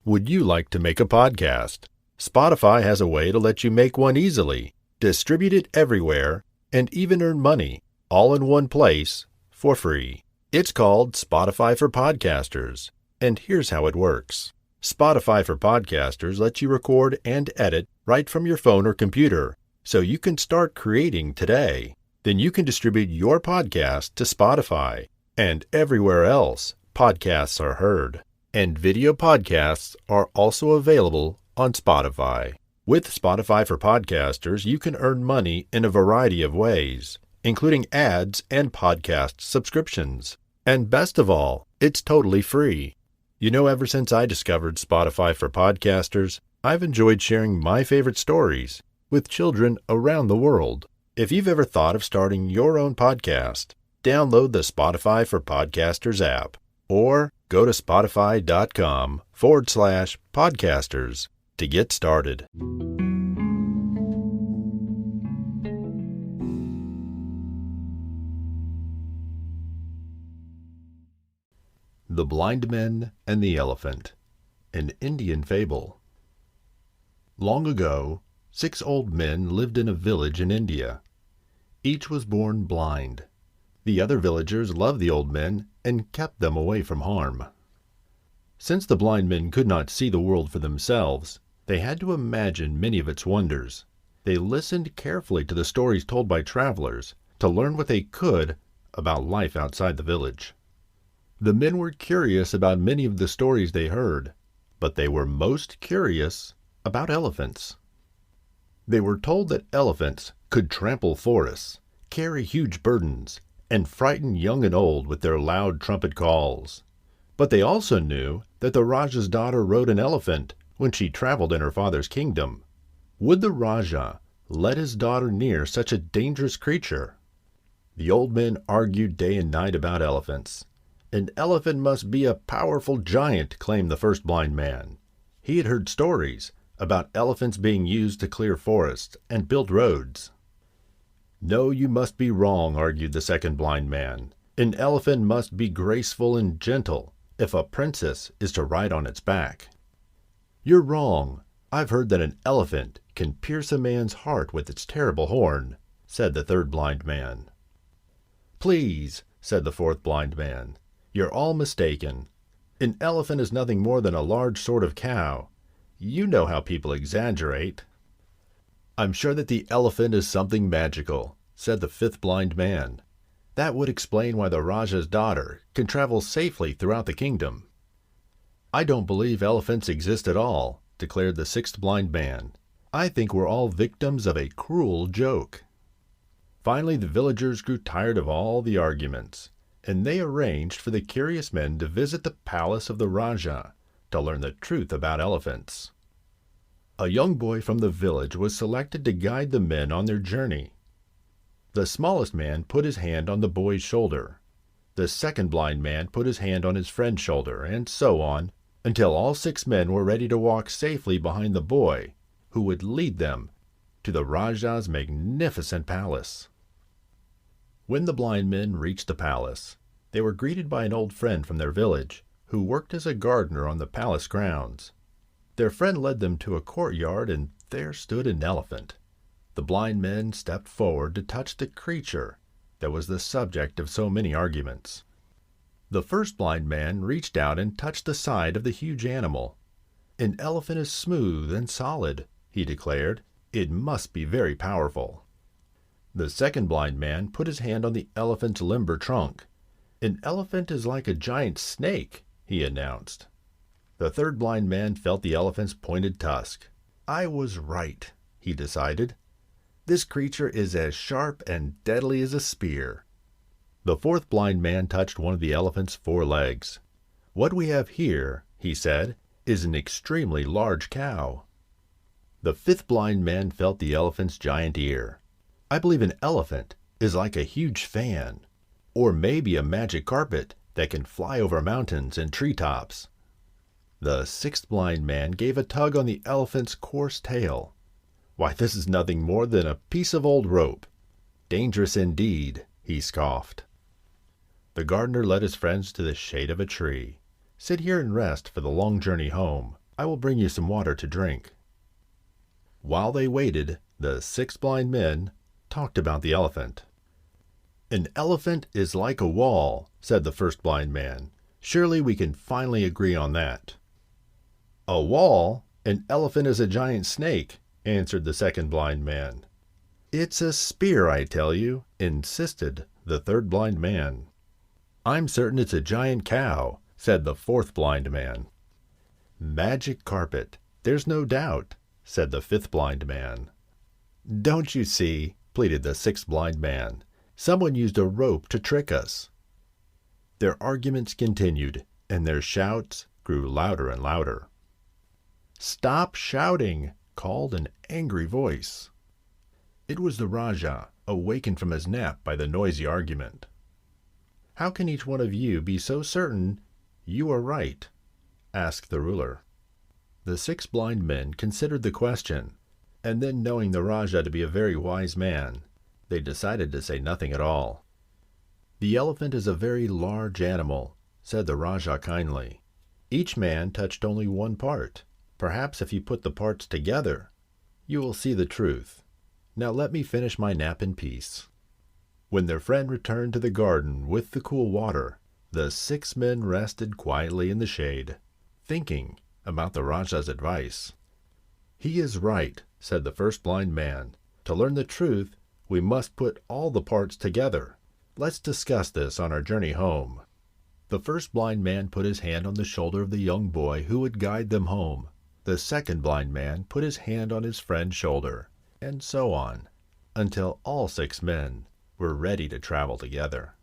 Would you like to make a podcast? Spotify has a way to let you make one easily, distribute it everywhere, and even earn money, all in one place, for free. It's called Spotify for Podcasters, and here's how it works. Spotify for Podcasters lets you record and edit right from your phone or computer, so you can start creating today. Then you can distribute your podcast to Spotify, and everywhere else podcasts are heard. And video podcasts are also available on Spotify. With Spotify for Podcasters, you can earn money in a variety of ways, including ads and podcast subscriptions. And best of all, it's totally free. You know, ever since I discovered Spotify for Podcasters, I've enjoyed sharing my favorite stories with children around the world. If you've ever thought of starting your own podcast, download the Spotify for Podcasters app or go to spotify.com/podcasters to get started. The Blind Men and the Elephant, an Indian fable. Long ago, 6 old men lived in a village in India. Each was born blind. The other villagers loved the old men and kept them away from harm. Since the blind men could not see the world for themselves, they had to imagine many of its wonders. They listened carefully to the stories told by travelers to learn what they could about life outside the village. The men were curious about many of the stories they heard, but they were most curious about elephants. They were told that elephants could trample forests, carry huge burdens, and frighten young and old with their loud trumpet calls. But they also knew that the Raja's daughter rode an elephant when she traveled in her father's kingdom. Would the Raja let his daughter near such a dangerous creature? The old men argued day and night about elephants. An elephant must be a powerful giant, claimed the first blind man. He had heard stories about elephants being used to clear forests and build roads. No, you must be wrong, argued the second blind man. An elephant must be graceful and gentle if a princess is to ride on its back. You're wrong. I've heard that an elephant can pierce a man's heart with its terrible horn, said the third blind man. Please, said the fourth blind man, you're all mistaken. An elephant is nothing more than a large sort of cow. You know how people exaggerate. I'm sure that the elephant is something magical, said the fifth blind man. That would explain why the Raja's daughter can travel safely throughout the kingdom. I don't believe elephants exist at all, declared the sixth blind man. I think we're all victims of a cruel joke. Finally, the villagers grew tired of all the arguments, and they arranged for the curious men to visit the palace of the Raja to learn the truth about elephants. A young boy from the village was selected to guide the men on their journey. The smallest man put his hand on the boy's shoulder. The second blind man put his hand on his friend's shoulder, and so on, until all 6 men were ready to walk safely behind the boy, who would lead them to the Raja's magnificent palace. When the blind men reached the palace, they were greeted by an old friend from their village, who worked as a gardener on the palace grounds. Their friend led them to a courtyard, and there stood an elephant. The blind men stepped forward to touch the creature that was the subject of so many arguments. The first blind man reached out and touched the side of the huge animal. An elephant is smooth and solid, he declared. It must be very powerful. The second blind man put his hand on the elephant's limber trunk. An elephant is like a giant snake, he announced. The third blind man felt the elephant's pointed tusk. I was right, he decided. This creature is as sharp and deadly as a spear. The fourth blind man touched one of the elephant's 4 legs. What we have here, he said, is an extremely large cow. The fifth blind man felt the elephant's giant ear. I believe an elephant is like a huge fan, or maybe a magic carpet that can fly over mountains and treetops. The sixth blind man gave a tug on the elephant's coarse tail. Why, this is nothing more than a piece of old rope. Dangerous indeed, he scoffed. The gardener led his friends to the shade of a tree. Sit here and rest for the long journey home. I will bring you some water to drink." While they waited, the 6 blind men talked about the elephant. "An elephant is like a wall," said the first blind man. "Surely we can finally agree on that." "A wall? An elephant is a giant snake," answered the second blind man. "It's a spear, I tell you," insisted the third blind man. "I'm certain it's a giant cow," said the fourth blind man. "Magic carpet, there's no doubt," said the fifth blind man. "Don't you see?" pleaded the sixth blind man. "Someone used a rope to trick us." Their arguments continued, and their shouts grew louder and louder. "Stop shouting!" called an angry voice. It was the Rajah, awakened from his nap by the noisy argument. "How can each one of you be so certain you are right?" asked the ruler. The 6 blind men considered the question, and then, knowing the Rajah to be a very wise man, they decided to say nothing at all. "The elephant is a very large animal," said the Rajah kindly. "Each man touched only one part. Perhaps if you put the parts together, you will see the truth. Now let me finish my nap in peace." When their friend returned to the garden with the cool water, the 6 men rested quietly in the shade, thinking about the Rajah's advice. "He is right," said the first blind man. "To learn the truth, we must put all the parts together. Let's discuss this on our journey home." The first blind man put his hand on the shoulder of the young boy who would guide them home. The second blind man put his hand on his friend's shoulder, and so on, until all 6 men were ready to travel together.